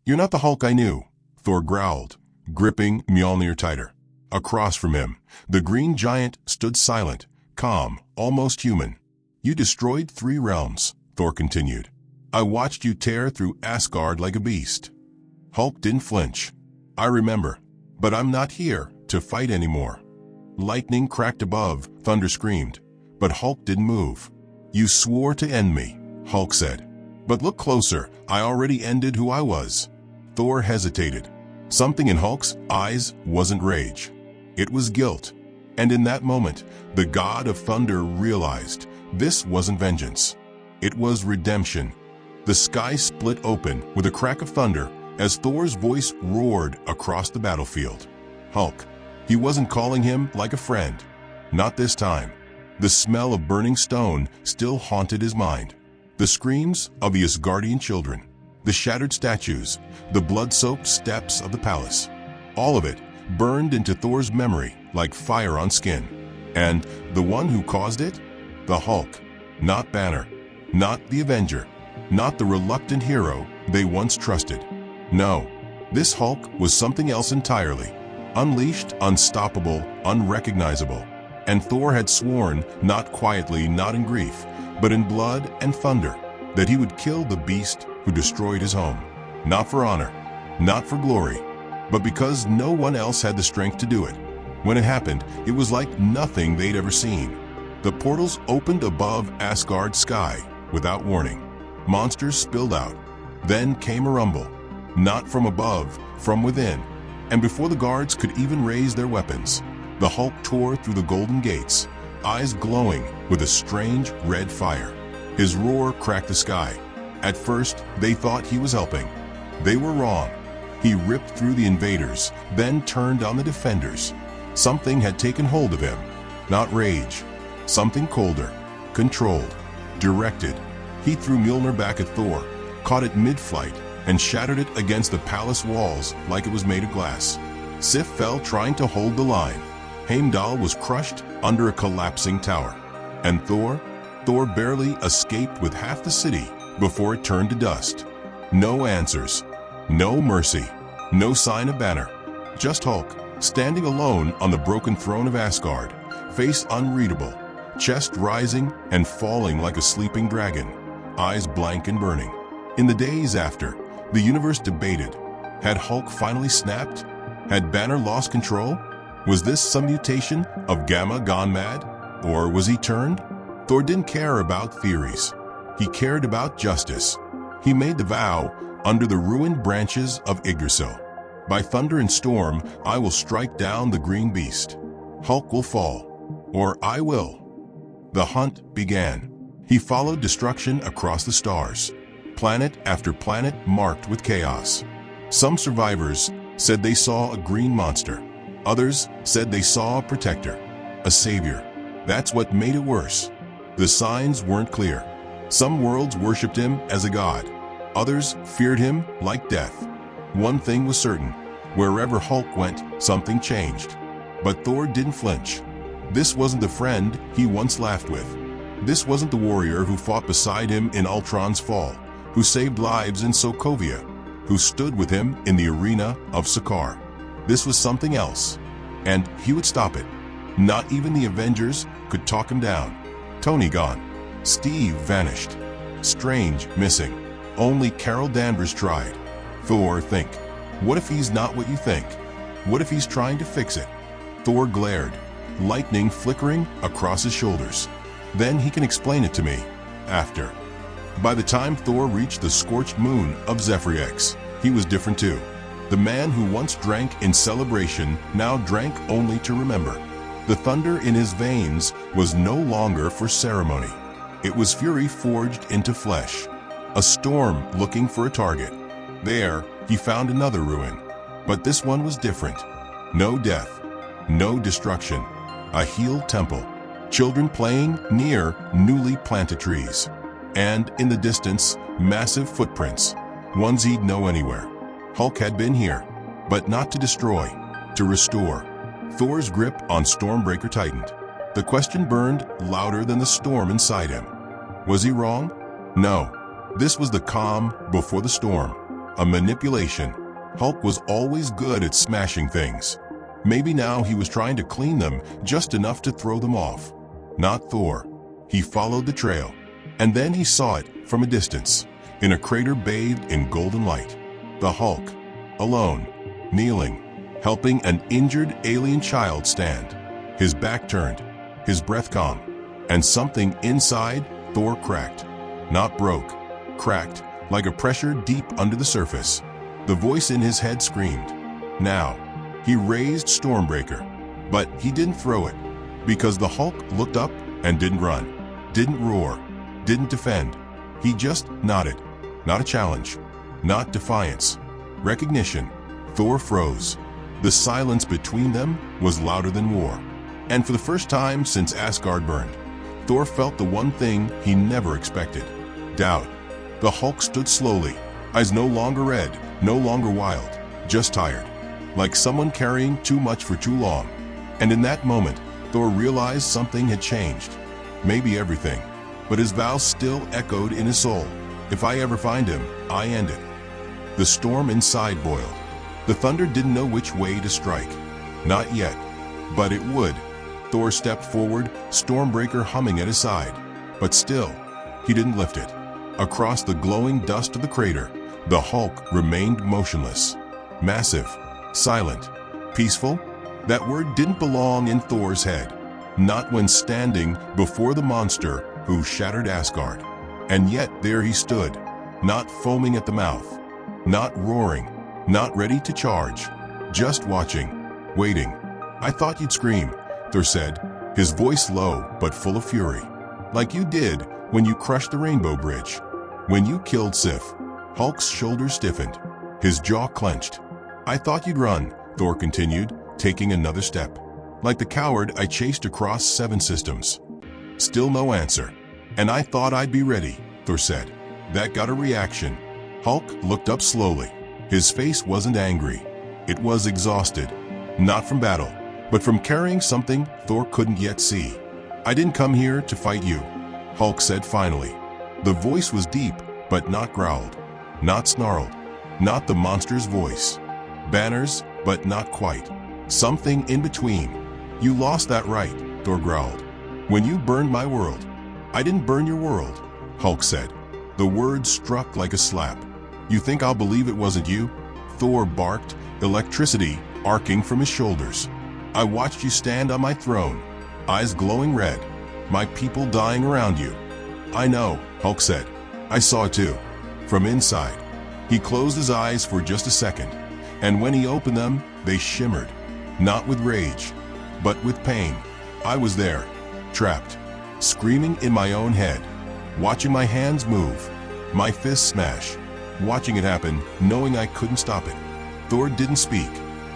"You're not the Hulk I knew," Thor growled, gripping Mjolnir tighter. Across from him, the green giant stood silent, calm, almost human. "You destroyed 3 realms," Thor continued. "I watched you tear through Asgard like a beast." Hulk didn't flinch. "I remember, but I'm not here to fight anymore." Lightning cracked above, thunder screamed, but Hulk didn't move. "You swore to end me," Hulk said. "But look closer, I already ended who I was." Thor hesitated. Something in Hulk's eyes wasn't rage. It was guilt. And in that moment, the god of thunder realized this wasn't vengeance. It was redemption. The sky split open with a crack of thunder as Thor's voice roared across the battlefield. Hulk. He wasn't calling him like a friend. Not this time. The smell of burning stone still haunted his mind. The screams of the Asgardian children, the shattered statues, the blood-soaked steps of the palace. All of it burned into Thor's memory like fire on skin. And the one who caused it? The Hulk. Not Banner. Not the Avenger. Not the reluctant hero they once trusted. No, this Hulk was something else entirely. Unleashed, unstoppable, unrecognizable. And Thor had sworn, not quietly, not in grief, but in blood and thunder, that he would kill the beast who destroyed his home. Not for honor, not for glory, but because no one else had the strength to do it. When it happened, it was like nothing they'd ever seen. The portals opened above Asgard's sky without warning. Monsters spilled out. Then came a rumble. Not from above, from within. And before the guards could even raise their weapons, the Hulk tore through the golden gates, eyes glowing with a strange red fire. His roar cracked the sky. At first, they thought he was helping. They were wrong. He ripped through the invaders, then turned on the defenders. Something had taken hold of him. Not rage. Something colder, controlled, directed. He threw Mjolnir back at Thor, caught it mid-flight, and shattered it against the palace walls like it was made of glass. Sif fell trying to hold the line. Heimdall was crushed under a collapsing tower. And Thor barely escaped with half the city before it turned to dust. No answers, no mercy, no sign of Banner. Just Hulk, standing alone on the broken throne of Asgard, face unreadable, chest rising and falling like a sleeping dragon, eyes blank and burning. In the days after, the universe debated. Had Hulk finally snapped? Had Banner lost control? Was this some mutation of Gamma gone mad? Or was he turned? Thor didn't care about theories. He cared about justice. He made the vow under the ruined branches of Yggdrasil. By thunder and storm, I will strike down the green beast. Hulk will fall. Or I will. The hunt began. He followed destruction across the stars. Planet after planet marked with chaos. Some survivors said they saw a green monster. Others said they saw a protector, a savior. That's what made it worse. The signs weren't clear. Some worlds worshipped him as a god. Others feared him like death. One thing was certain. Wherever Hulk went, something changed. But Thor didn't flinch. This wasn't the friend he once laughed with. This wasn't the warrior who fought beside him in Ultron's fall, who saved lives in Sokovia, who stood with him in the arena of Sakaar. This was something else, and he would stop it. Not even the Avengers could talk him down. Tony gone. Steve vanished. Strange missing. Only Carol Danvers tried. Thor think. What if he's not what you think? What if he's trying to fix it? Thor glared, lightning flickering across his shoulders. Then he can explain it to me. After. By the time Thor reached the scorched moon of Zephyr-X, he was different too. The man who once drank in celebration now drank only to remember. The thunder in his veins was no longer for ceremony. It was fury forged into flesh. A storm looking for a target. There, he found another ruin. But this one was different. No death. No destruction. A healed temple. Children playing near newly planted trees. And in the distance, massive footprints. Ones he'd know anywhere. Hulk had been here, but not to destroy, to restore. Thor's grip on Stormbreaker tightened. The question burned louder than the storm inside him. Was he wrong? No. This was the calm before the storm. a manipulation. Hulk was always good at smashing things. Maybe now he was trying to clean them just enough to throw them off. Not Thor. He followed the trail, and then he saw it from a distance, in a crater bathed in golden light. The Hulk, alone, kneeling, helping an injured alien child stand. His back turned, his breath calm, and something inside Thor cracked. Not broke, cracked, like a pressure deep under the surface. The voice in his head screamed. Now. He raised Stormbreaker, but he didn't throw it, because the Hulk looked up and didn't run, didn't roar, didn't defend. He just nodded. Not a challenge, not defiance. Recognition. Thor froze. The silence between them was louder than war. And for the first time since Asgard burned, Thor felt the one thing he never expected. Doubt. The Hulk stood slowly, eyes no longer red, no longer wild, just tired. Like someone carrying too much for too long. And in that moment, Thor realized something had changed. Maybe everything. But his vow still echoed in his soul. If I ever find him, I end it. The storm inside boiled. The thunder didn't know which way to strike. Not yet. But it would. Thor stepped forward, Stormbreaker humming at his side. But still, he didn't lift it. Across the glowing dust of the crater, the Hulk remained motionless. Massive. Silent. Peaceful? That word didn't belong in Thor's head. Not when standing before the monster who shattered Asgard. And yet there he stood, not foaming at the mouth, not roaring, not ready to charge, just watching, waiting. I thought you'd scream, Thor said, his voice low but full of fury. Like you did when you crushed the Rainbow Bridge. When you killed Sif. Hulk's shoulders stiffened, his jaw clenched. I thought you'd run, Thor continued, taking another step. Like the coward I chased across 7 systems. Still no answer. And I thought I'd be ready, Thor said. That got a reaction. Hulk looked up slowly. His face wasn't angry. It was exhausted. Not from battle, but from carrying something Thor couldn't yet see. I didn't come here to fight you, Hulk said finally. The voice was deep, but not growled. Not snarled. Not the monster's voice. Banners, but not quite. Something in between. You lost that right, Thor growled. When you burned my world. I didn't burn your world, Hulk said. The words struck like a slap. You think I'll believe it wasn't you? Thor barked, electricity arcing from his shoulders. I watched you stand on my throne, eyes glowing red, my people dying around you. I know, Hulk said. I saw it too. From inside. He closed his eyes for just a second. And when he opened them, they shimmered. Not with rage, but with pain. I was there, trapped, screaming in my own head, watching my hands move, my fists smash, watching it happen, knowing I couldn't stop it. Thor didn't speak,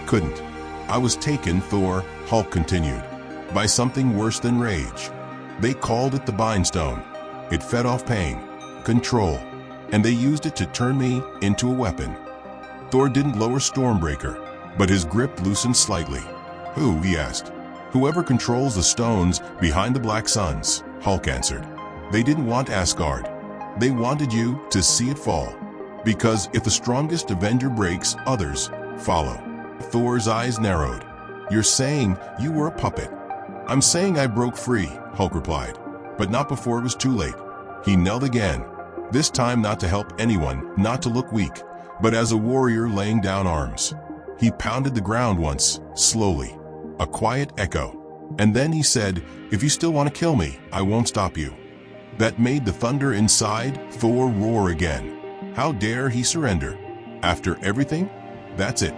couldn't. I was taken, Thor, Hulk continued, by something worse than rage. They called it the Bindstone. It fed off pain, control, and they used it to turn me into a weapon. Thor didn't lower Stormbreaker, but his grip loosened slightly. Who, he asked. Whoever controls the stones behind the Black Suns, Hulk answered. They didn't want Asgard. They wanted you to see it fall. Because if the strongest Avenger breaks, others follow. Thor's eyes narrowed. You're saying you were a puppet. I'm saying I broke free, Hulk replied. But not before it was too late. He knelt again. This time not to help anyone, not to look weak, but as a warrior laying down arms. He pounded the ground once, slowly. A quiet echo. And then he said, if you still want to kill me, I won't stop you. That made the thunder inside Thor roar again. How dare he surrender? After everything? That's it.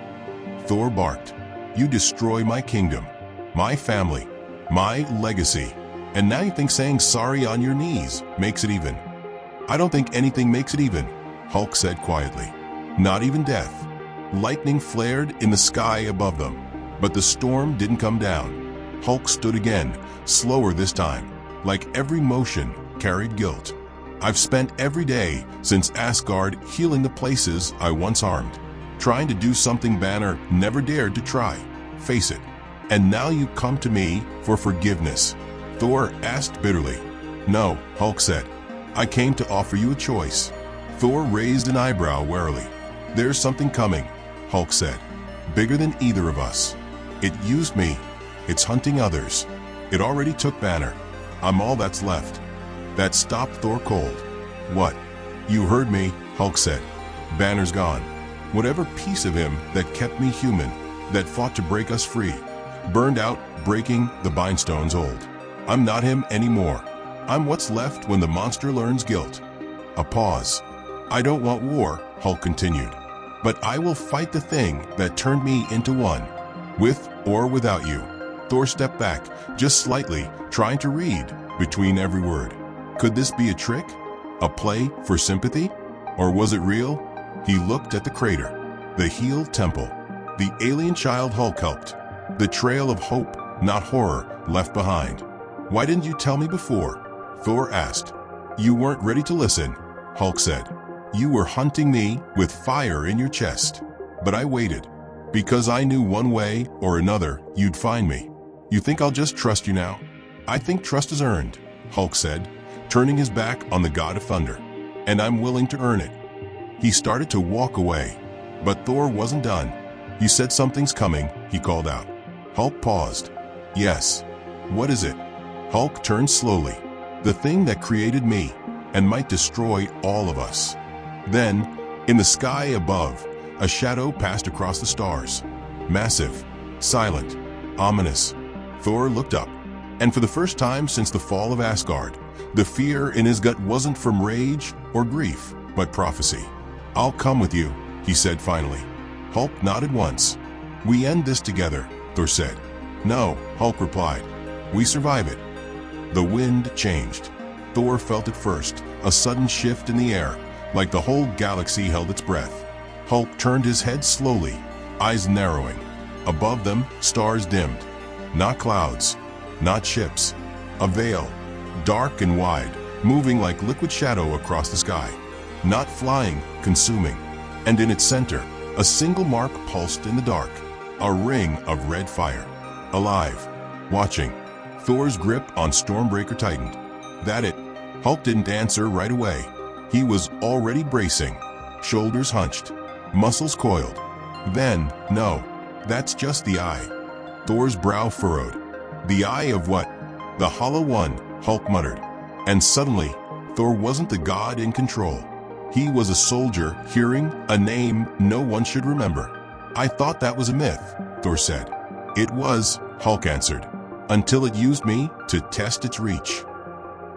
Thor barked. You destroy my kingdom, my family, my legacy. And now you think saying sorry on your knees makes it even. I don't think anything makes it even, Hulk said quietly. Not even death. Lightning flared in the sky above them, but the storm didn't come down. Hulk stood again, slower this time, like every motion carried guilt. I've spent every day since Asgard healing the places I once harmed, trying to do something Banner never dared to try. Face it. And now you come to me for forgiveness, Thor asked bitterly. No, Hulk said. I came to offer you a choice. Thor raised an eyebrow warily. "There's something coming," Hulk said. "Bigger than either of us. It used me. It's hunting others. It already took Banner. I'm all that's left." That stopped Thor cold. "What?" "You heard me," Hulk said. "Banner's gone. Whatever piece of him that kept me human, that fought to break us free, burned out, breaking the bindstones old. I'm not him anymore. I'm what's left when the monster learns guilt." A pause. "I don't want war," Hulk continued, "but I will fight the thing that turned me into one, with or without you." Thor stepped back, just slightly, trying to read between every word. Could this be a trick? A play for sympathy? Or was it real? He looked at the crater, the healed temple, the alien child Hulk helped, the trail of hope, not horror, left behind. "Why didn't you tell me before?" Thor asked. "You weren't ready to listen," Hulk said. "You were hunting me with fire in your chest. But I waited, because I knew one way or another you'd find me. You think I'll just trust you now?" "I think trust is earned," Hulk said, turning his back on the god of thunder. "And I'm willing to earn it." He started to walk away, but Thor wasn't done. "You said something's coming," he called out. Hulk paused. "Yes. What is it?" Hulk turned slowly. "The thing that created me and might destroy all of us." Then, in the sky above, a shadow passed across the stars. Massive, silent, ominous. Thor looked up, and for the first time since the fall of Asgard, the fear in his gut wasn't from rage or grief, but prophecy. "I'll come with you," he said finally. Hulk nodded once. "We end this together," Thor said. "No," Hulk replied. "We survive it." The wind changed. Thor felt it first, a sudden shift in the air, like the whole galaxy held its breath. Hulk turned his head slowly, eyes narrowing. Above them, stars dimmed. Not clouds, not ships. A veil, dark and wide, moving like liquid shadow across the sky. Not flying, consuming. And in its center, a single mark pulsed in the dark. A ring of red fire. Alive. Watching. Thor's grip on Stormbreaker tightened. "That it?" Hulk didn't answer right away. He was already bracing. Shoulders hunched. Muscles coiled. Then, "No. That's just the eye." Thor's brow furrowed. "The eye of what?" "The hollow one," Hulk muttered. And suddenly, Thor wasn't the god in control. He was a soldier hearing a name no one should remember. "I thought that was a myth," Thor said. "It was," Hulk answered, "until it used me to test its reach."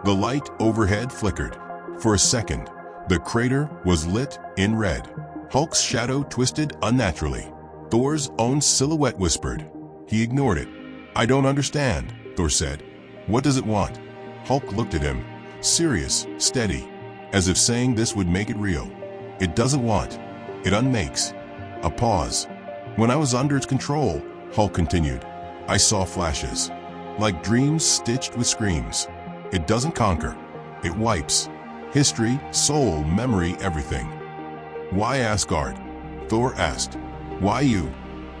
The light overhead flickered. For a second, the crater was lit in red. Hulk's shadow twisted unnaturally. Thor's own silhouette whispered. He ignored it. "I don't understand," Thor said. "What does it want?" Hulk looked at him, serious, steady, as if saying this would make it real. "It doesn't want. It unmakes." A pause. "When I was under its control," Hulk continued, "I saw flashes, like dreams stitched with screams. It doesn't conquer. It wipes. History, soul, memory, everything." "Why Asgard?" Thor asked. "Why you?"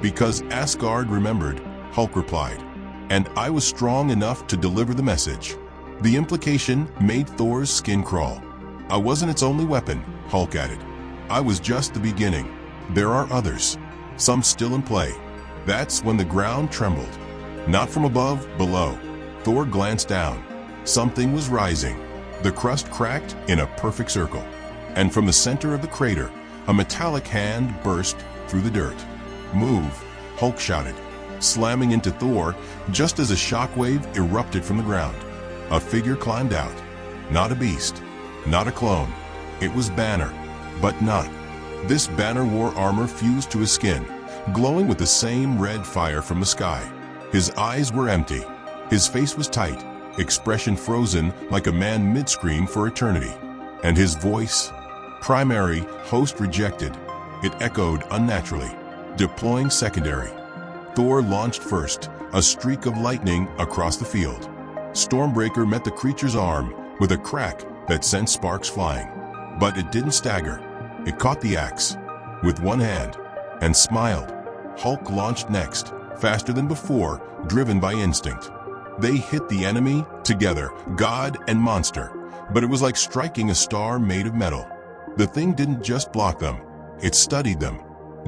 "Because Asgard remembered," Hulk replied. "And I was strong enough to deliver the message." The implication made Thor's skin crawl. "I wasn't its only weapon," Hulk added. "I was just the beginning. There are others, some still in play." That's when the ground trembled. Not from above, below. Thor glanced down. Something was rising. The crust cracked in a perfect circle. And from the center of the crater, a metallic hand burst through the dirt. "Move," Hulk shouted, slamming into Thor just as a shockwave erupted from the ground. A figure climbed out. Not a beast, not a clone. It was Banner, but not. This Banner wore armor fused to his skin, glowing with the same red fire from the sky. His eyes were empty. His face was tight, expression frozen like a man mid-scream for eternity. And his voice, primary, host rejected. It echoed unnaturally, deploying secondary. Thor launched first, a streak of lightning across the field. Stormbreaker met the creature's arm with a crack that sent sparks flying. But it didn't stagger. It caught the axe with one hand and smiled. Hulk launched next, faster than before, driven by instinct. They hit the enemy together, god and monster, but it was like striking a star made of metal. The thing didn't just block them. It studied them.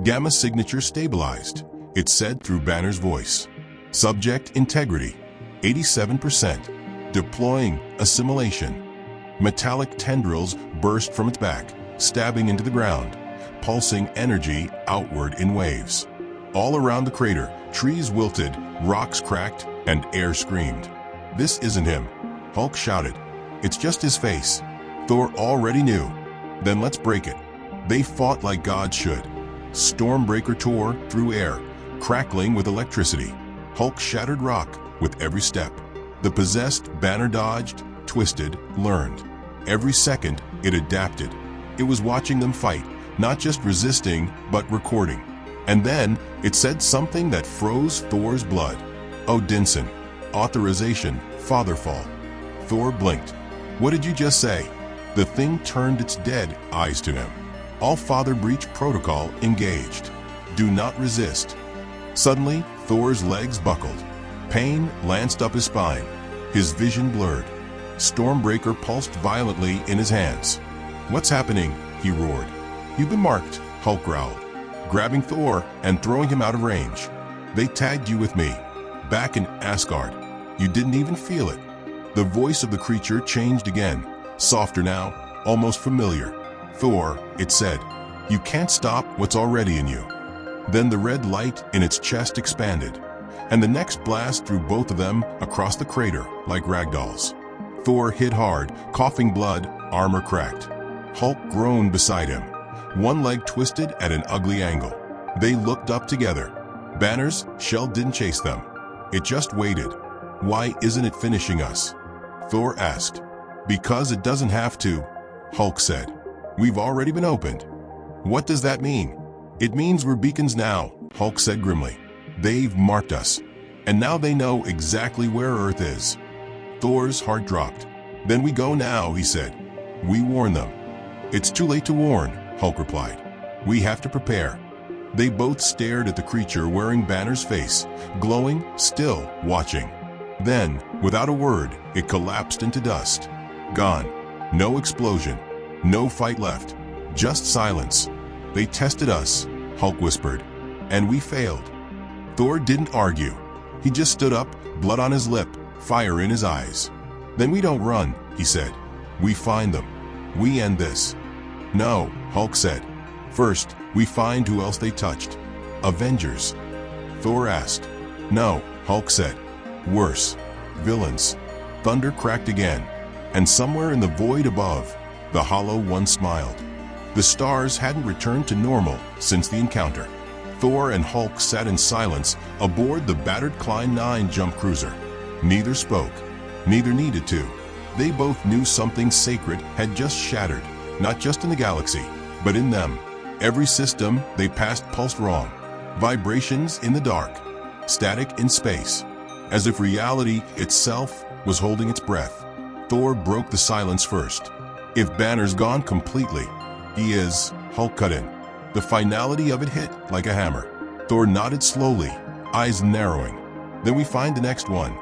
Gamma signature stabilized. It said through Banner's voice. Subject integrity, 87%. Deploying assimilation. Metallic tendrils burst from its back, stabbing into the ground, pulsing energy outward in waves. All around the crater, trees wilted, rocks cracked, and air screamed. "This isn't him," Hulk shouted. "It's just his face." Thor already knew. Then let's break it. They fought like gods should. Stormbreaker tore through air, crackling with electricity. Hulk shattered rock with every step. The possessed Banner dodged, twisted, learned. Every second, it adapted. It was watching them fight, not just resisting, but recording. And then, it said something that froze Thor's blood. "Odinson. Authorization. Fatherfall." Thor blinked. "What did you just say?" The thing turned its dead eyes to him. All-Father breach protocol engaged. Do not resist. Suddenly, Thor's legs buckled. Pain lanced up his spine. His vision blurred. Stormbreaker pulsed violently in his hands. "What's happening?" he roared. "You've been marked," Hulk growled, grabbing Thor and throwing him out of range. "They tagged you with me. Back in Asgard. You didn't even feel it." The voice of the creature changed again, softer now, almost familiar. "Thor," it said, "you can't stop what's already in you." Then the red light in its chest expanded, and the next blast threw both of them across the crater like ragdolls. Thor hit hard, coughing blood, armor cracked. Hulk groaned beside him. One leg twisted at an ugly angle. They looked up together. Banner's shell didn't chase them. It just waited. "Why isn't it finishing us?" Thor asked. "Because it doesn't have to," Hulk said. "We've already been opened." "What does that mean?" "It means we're beacons now," Hulk said grimly. "They've marked us, and now they know exactly where Earth is." Thor's heart dropped. "Then we go now," he said. "We warn them." "It's too late to warn," Hulk replied. "We have to prepare." They both stared at the creature wearing Banner's face, glowing, still watching. Then, without a word, it collapsed into dust. Gone. No explosion. No fight left. Just silence. "They tested us," Hulk whispered, "and we failed." Thor didn't argue. He just stood up, blood on his lip, fire in his eyes. "Then we don't run," he said. "We find them. We end this." "No," Hulk said. "First, we find who else they touched." "Avengers?" Thor asked. "No," Hulk said. "Worse. Villains." Thunder cracked again, and somewhere in the void above, the Hollow One smiled. The stars hadn't returned to normal since the encounter. Thor and Hulk sat in silence aboard the battered Klein 9 jump cruiser. Neither spoke. Neither needed to. They both knew something sacred had just shattered, not just in the galaxy, but in them. Every system they passed pulsed wrong. Vibrations in the dark. Static in space. As if reality itself was holding its breath. Thor broke the silence first. "If Banner's gone completely, he is," Hulk cut in. The finality of it hit like a hammer. Thor nodded slowly, eyes narrowing. "Then we find the next one."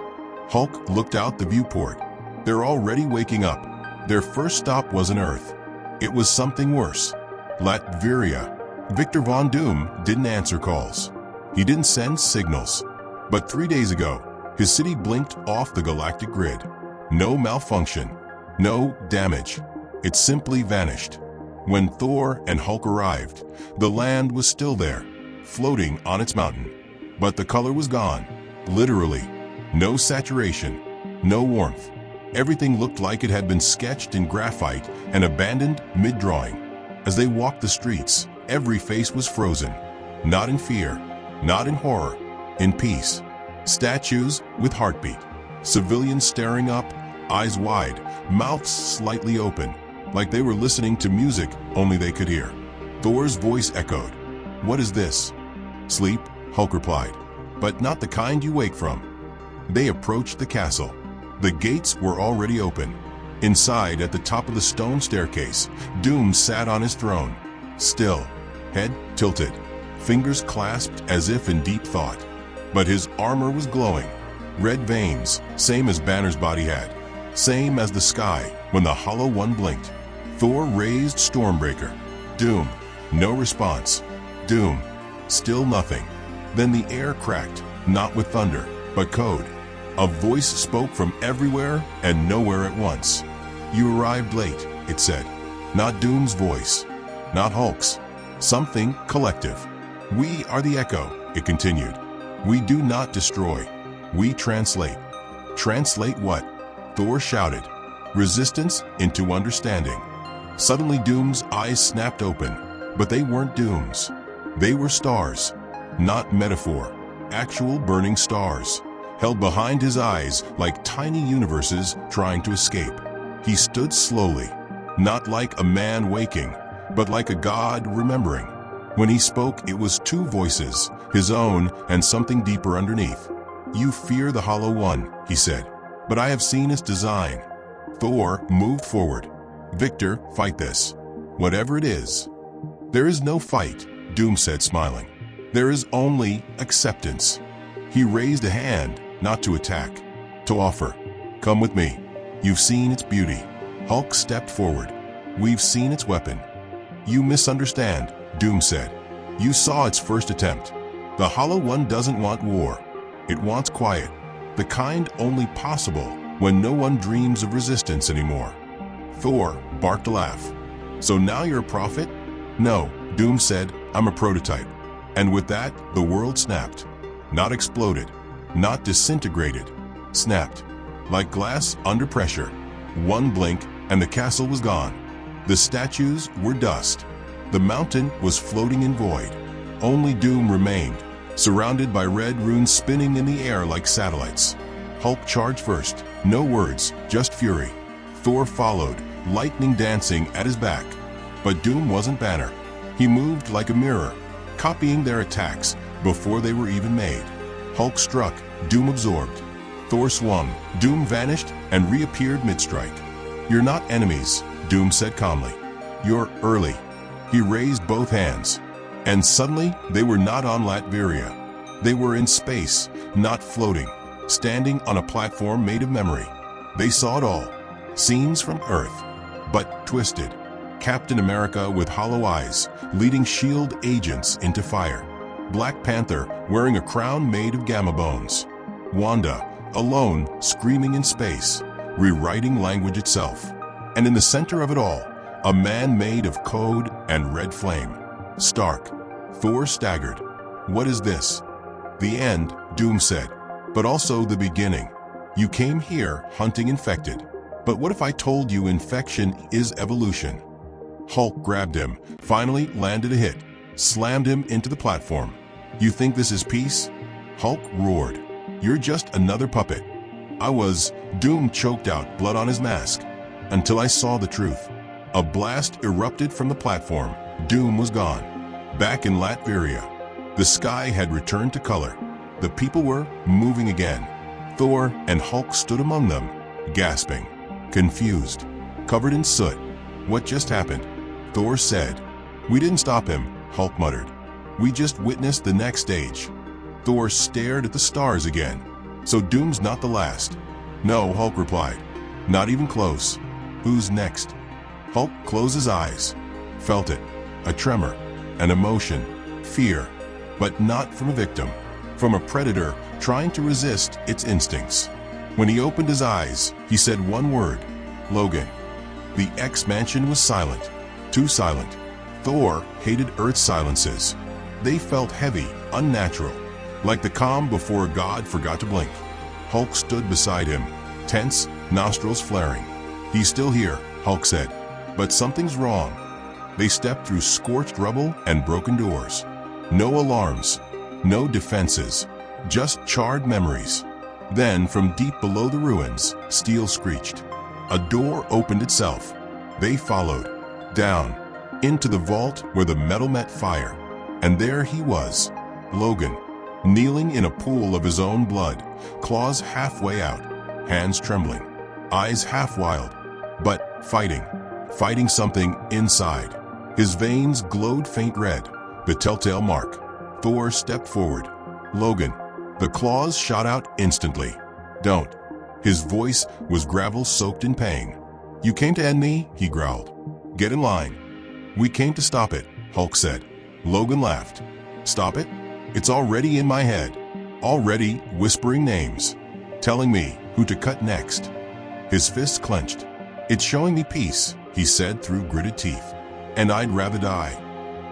Hulk looked out the viewport. They're already waking up. Their first stop wasn't Earth. It was something worse. Latveria. Victor Von Doom didn't answer calls. He didn't send signals. But 3 days ago, his city blinked off the galactic grid. No malfunction. No damage. It simply vanished. When Thor and Hulk arrived, the land was still there, floating on its mountain. But the color was gone. Literally. No saturation. No warmth. Everything looked like it had been sketched in graphite and abandoned mid-drawing. As they walked the streets, every face was frozen. Not in fear. Not in horror. In peace. Statues with heartbeat. Civilians staring up, eyes wide, mouths slightly open, like they were listening to music only they could hear. Thor's voice echoed. "What is this?" "Sleep," Hulk replied, "but not the kind you wake from." They approached the castle. The gates were already open. Inside, at the top of the stone staircase, Doom sat on his throne. Still, head tilted, fingers clasped as if in deep thought. But his armor was glowing. Red veins, same as Banner's body had. Same as the sky when the Hollow One blinked. Thor raised Stormbreaker. "Doom, No response. Doom. Still nothing. Then the air cracked, not with thunder, but code. A voice spoke from everywhere and nowhere at once. You arrived late, it said. Not Doom's voice. Not Hulk's. Something collective. We are the echo, it continued. We do not destroy. We translate. Translate what? Thor shouted. Resistance into understanding. Suddenly Doom's eyes snapped open, but they weren't Doom's. They were stars. Not metaphor. Actual burning stars. Held behind his eyes like tiny universes trying to escape. He stood slowly, not like a man waking, but like a god remembering. When he spoke, it was two voices, his own and something deeper underneath. You fear the Hollow One, he said, but I have seen its design. Thor moved forward. Victor, fight this. Whatever it is. There is no fight, Doom said, smiling. There is only acceptance. He raised a hand, not to attack, to offer. Come with me. You've seen its beauty. Hulk stepped forward. We've seen its weapon. You misunderstand, Doom said. You saw its first attempt. The Hollow One doesn't want war. It wants quiet, the kind only possible when no one dreams of resistance anymore. Thor barked a laugh. So now you're a prophet? No, Doom said, I'm a prototype. And with that, the world snapped. Not exploded, not disintegrated. Snapped. Like glass under pressure. One blink and the castle was gone. The statues were dust. The mountain was floating in void. Only Doom remained, surrounded by red runes spinning in the air like satellites. Hulk charged first. No words, just fury. Thor followed, lightning dancing at his back. But Doom wasn't Banner. He moved like a mirror, copying their attacks before they were even made. Hulk struck, Doom absorbed. Thor swung, Doom vanished and reappeared mid-strike. You're not enemies, Doom said calmly. You're early. He raised both hands. And suddenly, they were not on Latveria. They were in space, not floating, standing on a platform made of memory. They saw it all. Scenes from Earth, but twisted. Captain America with hollow eyes, leading S.H.I.E.L.D. agents into fire. Black Panther wearing a crown made of gamma bones. Wanda, alone, screaming in space, rewriting language itself. And in the center of it all, a man made of code and red flame. Stark. Thor staggered. What is this? The end, Doom said, but also the beginning. You came here hunting infected. But what if I told you infection is evolution? Hulk grabbed him, finally landed a hit, slammed him into the platform. You think this is peace? Hulk roared. You're just another puppet. I was. Doom choked out, blood on his mask. Until I saw the truth. A blast erupted from the platform. Doom was gone. Back in Latveria. The sky had returned to color. The people were moving again. Thor and Hulk stood among them, gasping, confused, covered in soot. What just happened? Thor said. We didn't stop him, Hulk muttered. We just witnessed the next stage. Thor stared at the stars again. So Doom's not the last. No, Hulk replied. Not even close. Who's next? Hulk closed his eyes. Felt it. A tremor. An emotion. Fear. But not from a victim. From a predator trying to resist its instincts. When he opened his eyes, he said one word. Logan. The X-Mansion was silent. Too silent. Thor hated Earth's silences. They felt heavy, unnatural. Like the calm before a god forgot to blink. Hulk stood beside him, tense, nostrils flaring. He's still here, Hulk said. But something's wrong. They stepped through scorched rubble and broken doors. No alarms. No defenses. Just charred memories. Then, from deep below the ruins, steel screeched. A door opened itself. They followed. Down. Into the vault where the metal met fire. And there he was. Logan. Kneeling in a pool of his own blood. Claws halfway out. Hands trembling. Eyes half wild. But fighting. Fighting something inside. His veins glowed faint red. The telltale mark. Thor stepped forward. Logan. The claws shot out instantly. Don't. His voice was gravel soaked in pain. You came to end me, he growled. Get in line. We came to stop it. Hulk said. Logan laughed. Stop it? It's already in my head. Already whispering names. Telling me who to cut next. His fists clenched. It's showing me peace, he said through gritted teeth. And I'd rather die.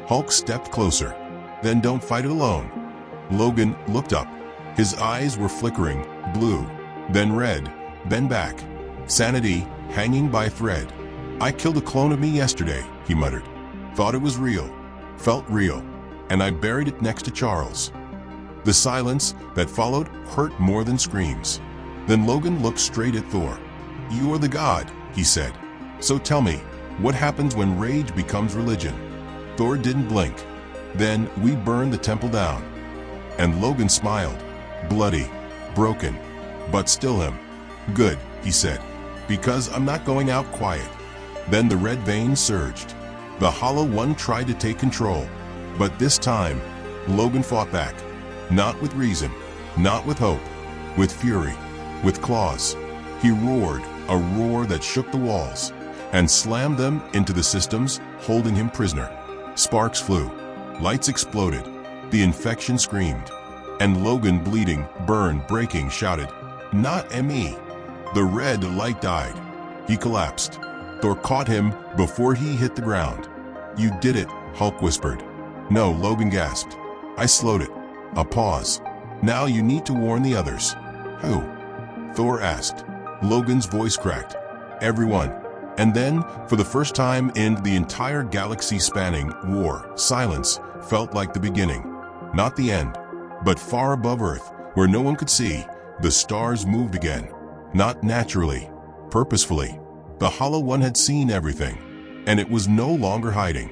Hulk stepped closer. Then don't fight it alone. Logan looked up. His eyes were flickering, blue, then red, then back. Sanity hanging by a thread. I killed a clone of me yesterday, he muttered. Thought it was real. Felt real. And I buried it next to Charles. The silence that followed hurt more than screams. Then Logan looked straight at Thor. You are the god, he said. So tell me, what happens when rage becomes religion? Thor didn't blink. Then we burned the temple down. And Logan smiled. Bloody, broken, but still him. Good, he said, because I'm not going out quiet. Then the red veins surged. The Hollow One tried to take control. But this time, Logan fought back. Not with reason, not with hope, with fury, with claws. He roared, a roar that shook the walls, and slammed them into the systems holding him prisoner. Sparks flew, lights exploded, the infection screamed, and Logan, bleeding, burned, breaking, shouted, Not me. The red light died. He collapsed. Thor caught him before he hit the ground. You did it, Hulk whispered. No, Logan gasped. I slowed it. A pause. Now you need to warn the others. Who? Thor asked. Logan's voice cracked. Everyone. And then, for the first time in the entire galaxy-spanning war, silence felt like the beginning. Not the end. But far above Earth, where no one could see, the stars moved again. Not naturally. Purposefully. The Hollow One had seen everything. And it was no longer hiding.